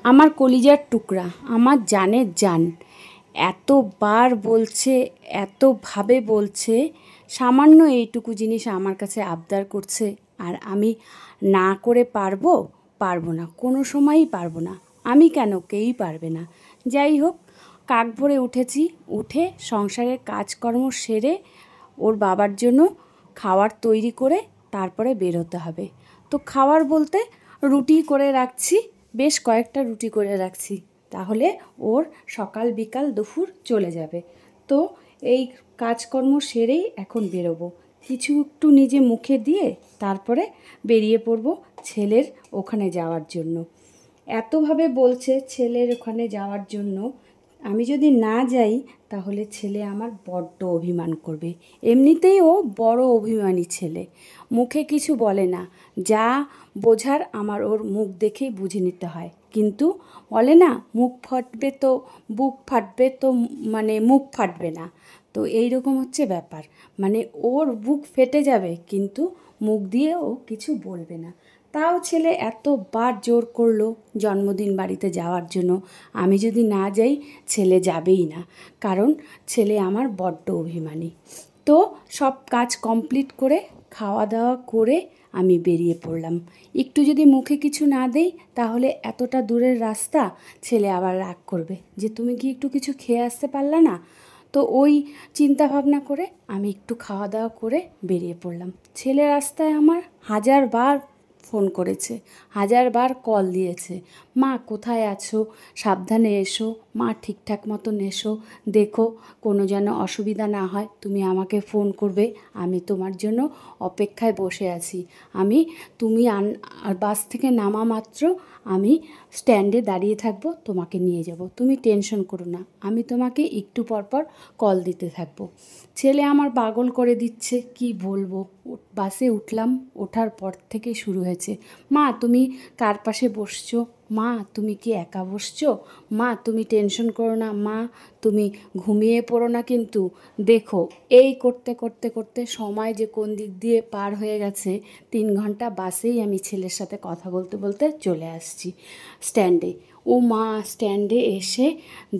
আমার কলিজার টুকরা, আমার জানের জান, এতবার বলছে, এতভাবে বলছে, সামান্য এইটুকু জিনিস আমার কাছে আবদার করছে, আর আমি না করে পারবো? পারবো না, কোনো সময়ই পারবো না। আমি কেন, কেউই পারবে না। যাই হোক, কাক ভরে উঠেছি, উঠে সংসারের কাজকর্ম সেরে ওর বাবার জন্য খাবার তৈরি করে তারপরে বের হতে হবে। তো খাবার বলতে রুটি করে রাখছি, বেশ কয়েকটা রুটি করে রাখছি, তাহলে ওর সকাল বিকাল দুপুর চলে যাবে। তো এই কাজকর্ম সেরেই এখন বেরোবো, কিছু একটু নিজে মুখে দিয়ে তারপরে বেরিয়ে পড়ব ছেলের ওখানে যাওয়ার জন্য। এতভাবে বলছে ছেলের ওখানে যাওয়ার জন্য, আমি যদি না যাই তাহলে ছেলে আমার বড্ড অভিমান করবে। এমনিতেই ও বড় অভিমানী ছেলে, মুখে কিছু বলে না, যা বোঝার আমার ওর মুখ দেখেই বুঝে নিতে হয়। কিন্তু বলে না, মুখ ফাটবে তো বুক ফাটবে, তো মানে মুখ ফাটবে না। তো এই রকম হচ্ছে ব্যাপার, মানে ওর বুক ফেটে যাবে কিন্তু মুখ দিয়ে ও কিছু বলবে না। তাও ছেলে এতবার জোর করলো জন্মদিন বাড়িতে যাওয়ার জন্য, আমি যদি না যাই ছেলে যাবেই না, কারণ ছেলে আমার বড্ড অভিমানী। তো সব কাজ কমপ্লিট করে খাওয়া দাওয়া করে আমি বেরিয়ে পড়লাম। একটু যদি মুখে কিছু না দেই তাহলে এতটা দূরের রাস্তা ছেলে আবার রাগ করবে যে তুমি কি একটু কিছু খেয়ে আসতে পারলে না। তো ওই চিন্তা ভাবনা করে আমি একটু খাওয়া দাওয়া করে বেরিয়ে পড়লাম। ছেলে রাস্তায় আমার হাজারবার ফোন করেছে, হাজারবার কল দিয়েছে, মা কোথায় আছো, সাবধানে এসো, মা ঠিকঠাক মতন এসো, দেখো কোনো যেন অসুবিধা না হয়, তুমি আমাকে ফোন করবে, আমি তোমার জন্য অপেক্ষায় বসে আছি। তুমি বাস থেকে নামা মাত্র আমি স্ট্যান্ডে দাঁড়িয়ে থাকবো, তোমাকে নিয়ে যাব, তুমি টেনশন করো না, আমি তোমাকে একটু পরপর কল দিতে থাকবো। ছেলে আমার পাগল করে দিচ্ছে, কি বলবো। বাসে উঠলাম, ওঠার পর থেকে শুরু হয়েছে, মা তুমি কার পাশে বসছো, মা তুমি কি একা বসছো, মা তুমি টেনশন করো না, মা তুমি ঘুমিয়ে পড়ো না কিন্তু, দেখো। এই করতে করতে করতে সময় যে কোন দিক দিয়ে পার হয়ে গেছে, 3 ঘন্টা বাসেই আমি ছেলের সাথে কথা বলতে বলতে চলে আসছি স্ট্যান্ডে। ও মা, স্ট্যান্ডে এসে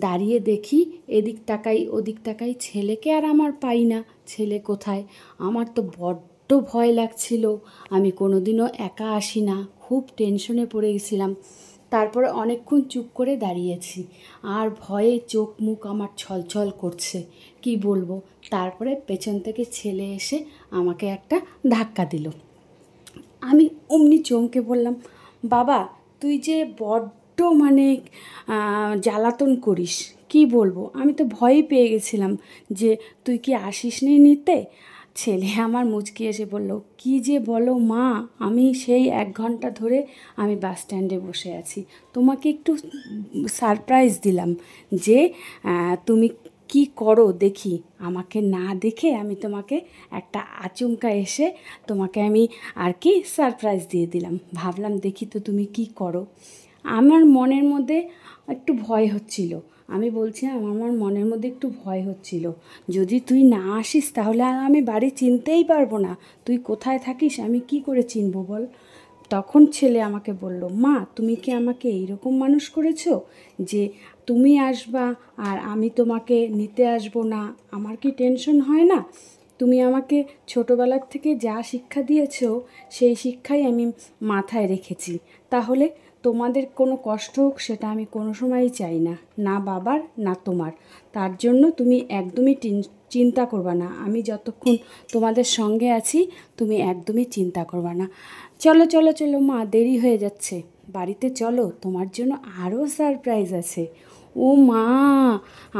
দাঁড়িয়ে দেখি, এদিক তাকাই ওদিক তাকাই, ছেলেকে আর আমার পাই না। ছেলে কোথায়? আমার তো বড্ড ভয় লাগছিল, আমি কোনোদিনও একা আসি না, খুব টেনশনে পড়ে গেছিলাম। তারপরে অনেকক্ষণ চুপ করে দাঁড়িয়েছি, আর ভয়ে চোখ মুখ আমার ছলছল করছে, কি বলবো। তারপরে পেছন থেকে ছেলে এসে আমাকে একটা ধাক্কা দিল। আমি অমনি চমকে বললাম, বাবা তুই যে বড্ড মানে জ্বালাতন করিস, কি বলবো। আমি তো ভয়ই পেয়ে গেছিলাম যে তুই কি আসিস নি নিতে। ছেলে আমার মুচকি এসে বলল, কি যে বলো মা, আমি সেই 1 ঘন্টা ধরে আমি বাস স্ট্যান্ডে বসে আছি, তোমাকে একটু সারপ্রাইজ দিলাম যে তুমি কি করো দেখি। আমাকে না দেখে আমি তোমাকে একটা আচমকা এসে তোমাকে আমি আর কি সারপ্রাইজ দিয়ে দিলাম, ভাবলাম দেখি তো তুমি কি করো। আমার মনের মধ্যে একটু ভয় হচ্ছিল, আমি বলছিলাম আমার মনের মধ্যে একটু ভয় হচ্ছিল, যদি তুই না আসিস তাহলে আর আমি বাড়ি চিনতেই পারবো না, তুই কোথায় থাকিস আমি কি করে চিনবো বল। তখন ছেলে আমাকে বলল, মা তুমি কি আমাকে এইরকম মানুষ করেছো যে তুমি আসবা আর আমি তোমাকে নিতে আসবো না, আমার কি টেনশন হয় না? তুমি আমাকে ছোটোবেলার থেকে যা শিক্ষা দিয়েছো সেই শিক্ষাই আমি মাথায় রেখেছি, তাহলে তোমাদের কোনো কষ্ট হোক সেটা আমি কোনো সময়ই চাই না, না বাবার না তোমার। তার জন্য তুমি একদমই চিন্তা করবা না, আমি যতক্ষণ তোমাদের সঙ্গে আছি তুমি একদমই চিন্তা করবা না। চলো চলো চলো মা, দেরি হয়ে যাচ্ছে, বাড়িতে চলো, তোমার জন্য আরও সারপ্রাইজ আছে। ও মা,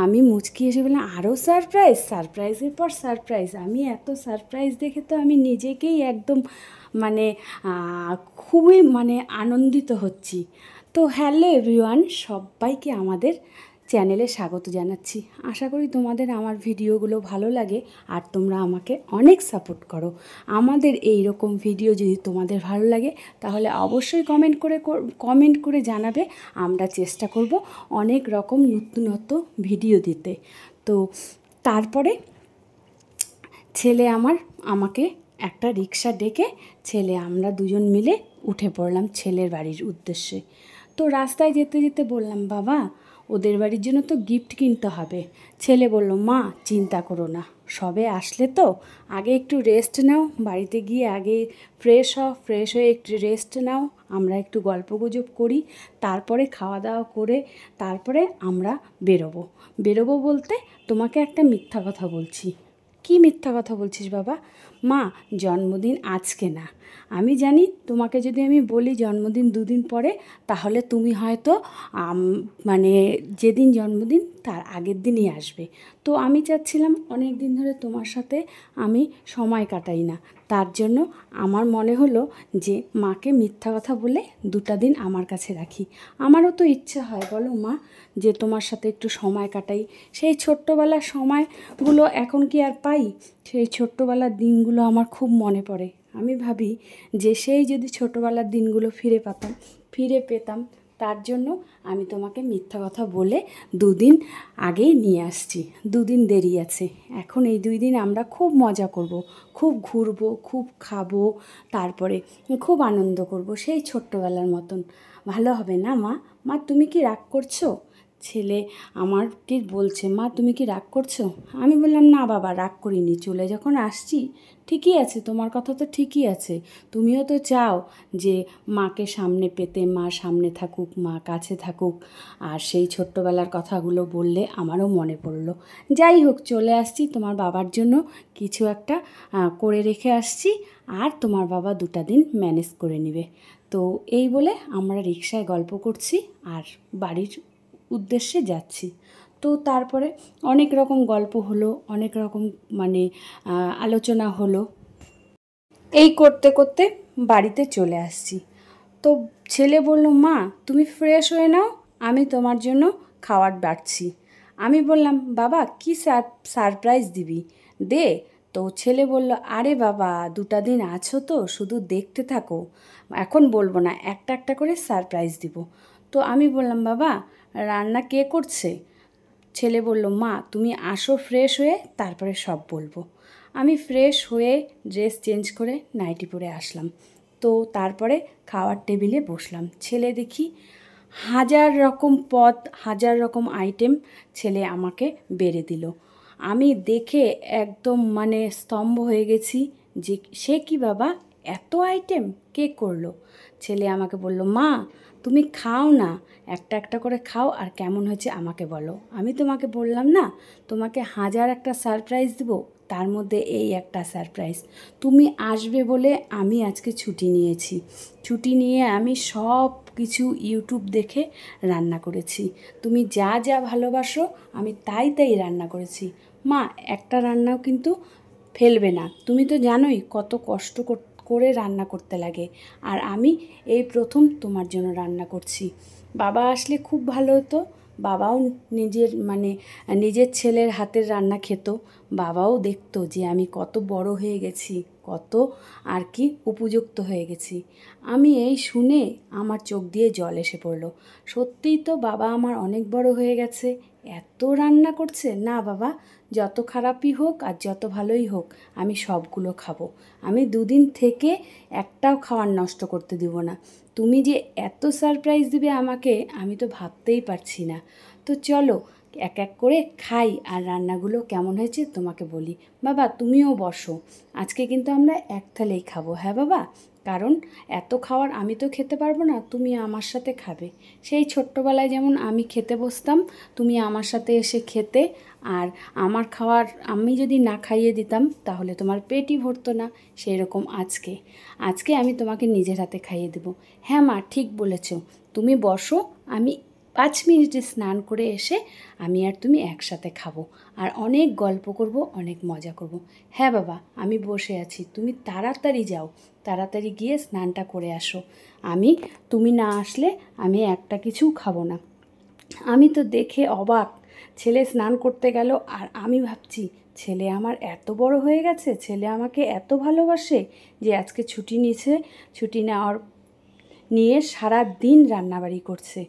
আমি মুচকি এসে বললাম, আরও সারপ্রাইজ? সারপ্রাইজের পর সারপ্রাইজ! আমি এত সারপ্রাইজ দেখে তো আমি নিজেকেই একদম মানে খুবই মানে আনন্দিত হচ্ছি। তো হ্যালো এভরিওয়ান, সবাইকে আমাদের চ্যানেলে স্বাগত জানাচ্ছি। আশা করি তোমাদের আমার ভিডিওগুলো ভালো লাগে আর তোমরা আমাকে অনেক সাপোর্ট করো। আমাদের এই রকম ভিডিও যদি তোমাদের ভালো লাগে তাহলে অবশ্যই কমেন্ট করে জানাবে, আমরা চেষ্টা করব অনেক রকম নতুনত্ব ভিডিও দিতে। তো তারপরে ছেলে আমাকে একটা রিক্সা ডেকে আমরা দুজন মিলে উঠে পড়লাম ছেলের বাড়ির উদ্দেশ্যে। তো রাস্তায় যেতে যেতে বললাম, বাবা ওদের বাড়ির জন্য তো গিফট কিনতে হবে। ছেলে বলল, মা চিন্তা করো না, সবে আসলে তো আগে একটু রেস্ট নাও, বাড়িতে গিয়ে আগে ফ্রেশ হয়ে একটু রেস্ট নাও, আমরা একটু গল্পগুজব করি, তারপরে খাওয়া দাওয়া করে তারপরে আমরা বেরোবো বলতে তোমাকে একটা মিথ্যা কথা বলছি। কি মিথ্যা কথা বলছিস বাবা? মা জন্মদিন আজকে না, আমি জানি তোমাকে যদি আমি বলি জন্মদিন 2 দিন পরে, তাহলে তুমি হয়তো মানে যেদিন জন্মদিন তার আগের দিনই আসবে। তো আমি চাচ্ছিলাম অনেক দিন ধরে তোমার সাথে আমি সময় কাটাই না, তার জন্য আমার মনে হলো যে মাকে মিথ্যা কথা বলে 2টা দিন আমার কাছে রাখি। আমারও তো ইচ্ছা হয় বলো মা, যে তোমার সাথে একটু সময় কাটাই। সেই ছোট্টবেলার সময়গুলো এখন কি আর পাই? সেই ছোট্টবেলার দিনগুলো আমার খুব মনে পড়ে। আমি ভাবি যে সেই যদি ছোটোবেলার দিনগুলো ফিরে পেতাম, তার জন্য আমি তোমাকে মিথ্যা কথা বলে 2 দিন আগেই নিয়ে আসছি। 2 দিন দেরি আছে। এখন এই 2 দিন আমরা খুব মজা করব, খুব ঘুরবো, খুব খাবো, তারপরে খুব আনন্দ করব সেই ছোট্টবেলার মতন। ভালো হবে না মা? মা তুমি কি রাগ করছো? ছেলে আমাকে বলছে, মা তুমি কি রাগ করছো? আমি বললাম, না বাবা রাগ করিনি, চলে যখন আসছি ঠিকই আছে, তোমার কথা তো ঠিকই আছে। তুমিও তো চাও যে মাকে সামনে পেতে, মা সামনে থাকুক, মা কাছে থাকুক। আর সেই ছোট্টবেলার কথাগুলো বললে আমারও মনে পড়লো। যাই হোক, চলে আসছি, তোমার বাবার জন্য কিছু একটা করে রেখে আসছি, আর তোমার বাবা 2টা দিন ম্যানেজ করে নেবে। তো এই বলে আমরা রিকশায় গল্প করছি আর বাড়ির উদ্দেশ্যে যাচ্ছি। তো তারপরে অনেক রকম গল্প হলো, অনেক রকম মানে আলোচনা হলো। এই করতে করতে বাড়িতে চলে আসছি। তো ছেলে বলল, মা তুমি ফ্রেশ হয়ে নাও, আমি তোমার জন্য খাবার বাড়ছি। আমি বললাম, বাবা কি সারপ্রাইজ দিবি, দে। তো ছেলে বলল, আরে বাবা 2টা দিন আছো তো, শুধু দেখতে থাকো, এখন বলবো না, একটা একটা করে সারপ্রাইজ দিব। তো আমি বললাম, বাবা রান্না কে করছে? ছেলে বলল, মা তুমি আসো ফ্রেশ হয়ে, তারপরে সব বলবো। আমি ফ্রেশ হয়ে ড্রেস চেঞ্জ করে নাইটি পরে আসলাম। তো তারপরে খাওয়ার টেবিলে বসলাম। ছেলে দেখি হাজার রকম পদ, হাজার রকম আইটেম ছেলে আমাকে বেড়ে দিল। আমি দেখে একদম মানে স্তম্ভ হয়ে গেছি যে সে কি বাবা, এত আইটেম কে করলো? ছেলে আমাকে বলল, মা তুমি খাও না, একটা একটা করে খাও, আর কেমন হয়েছে আমাকে বলো। আমি তোমাকে বললাম না, তোমাকে হাজার একটা সারপ্রাইজ দেবো, তার মধ্যে এই একটা সারপ্রাইজ। তুমি আসবে বলে আমি আজকে ছুটি নিয়েছি। ছুটি নিয়ে আমি সব কিছু ইউটিউব দেখে রান্না করেছি। তুমি যা যা ভালোবাসো আমি তাই তাই রান্না করেছি। মা একটা রান্নাও কিন্তু ফেলবে না, তুমি তো জানোই কত কষ্ট করে রান্না করতে লাগে, আর আমি এই প্রথম তোমার জন্য রান্না করছি। বাবা আসলে খুব ভালো হতো, বাবাও নিজের ছেলের হাতের রান্না খেত, বাবাও দেখতো যে আমি কত বড় হয়ে গেছি, কত আর কি উপযুক্ত হয়ে গেছি। আমি এই শুনে আমার চোখ দিয়ে জল এসে পড়লো। সত্যিই তো বাবা আমার অনেক বড় হয়ে গেছে, এত রান্না করছে। না বাবা, যত খারাপই হোক আর যত ভালোই হোক আমি সবগুলো খাবো। আমি 2 দিন থেকে একটাও খাবার নষ্ট করতে দিব না। তুমি যে এত সারপ্রাইজ দিবে আমাকে, আমি তো ভাবতেই পারছি না। তো চলো এক এক করে খাই, আর রান্নাগুলো কেমন হয়েছে তোমাকে বলি। বাবা তুমিও বসো, আজকে কিন্তু আমরা এক থালেই খাবো। হ্যাঁ বাবা, কারণ এত খাবার আমি তো খেতে পারবো না, তুমি আমার সাথে খাবে। সেই ছোট্টবেলায় যেমন আমি খেতে বসতাম, তুমি আমার সাথে এসে খেতে, আর আমার খাবার আমি যদি না খাইয়ে দিতাম তাহলে তোমার পেটই ভরতো না। সেই রকম আজকে আমি তোমাকে নিজের হাতে খাইয়ে দেবো। হ্যাঁ মা ঠিক বলেছ, তুমি বসো, আমি 5 মিনিটে স্নান করে এসে আমি আর তুমি একসাথে খাবো, আর অনেক গল্প করব, অনেক মজা করব। হ্যাঁ বাবা আমি বসে আছি, তুমি তাড়াতাড়ি যাও, তাড়াতাড়ি গিয়ে স্নানটা করে আসো। তুমি না আসলে আমি একটা কিছুও খাবো না। আমি তো দেখে অবাক, ছেলে স্নান করতে গেল আর আমি ভাবছি ছেলে আমার এত বড় হয়ে গেছে, ছেলে আমাকে এত ভালোবাসে যে আজকে ছুটি নিয়েছে, ছুটি নিয়ে সারা দিন রান্নাবাড়ি করছে।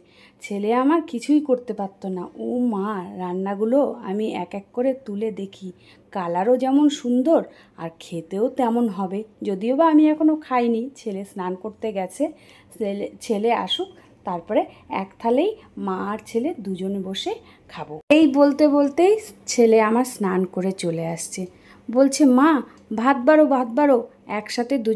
ছেলে আমার কিছুই করতে পারতো না। ও মা, রান্নাগুলো আমি এক এক করে তুলে দেখি, কালারও যেমন সুন্দর আর খেতেও তেমন হবে। যদিও বা আমি এখনও খাইনি, ছেলে স্নান করতে গেছে, ছেলে আসুক তারপরে এক থালেই মা আর ছেলে দুজনে বসে খাবো। এই বলতে বলতেই ছেলে আমার স্নান করে চলে আসছে, বলছে মা ভাত বাড়ো একসাথে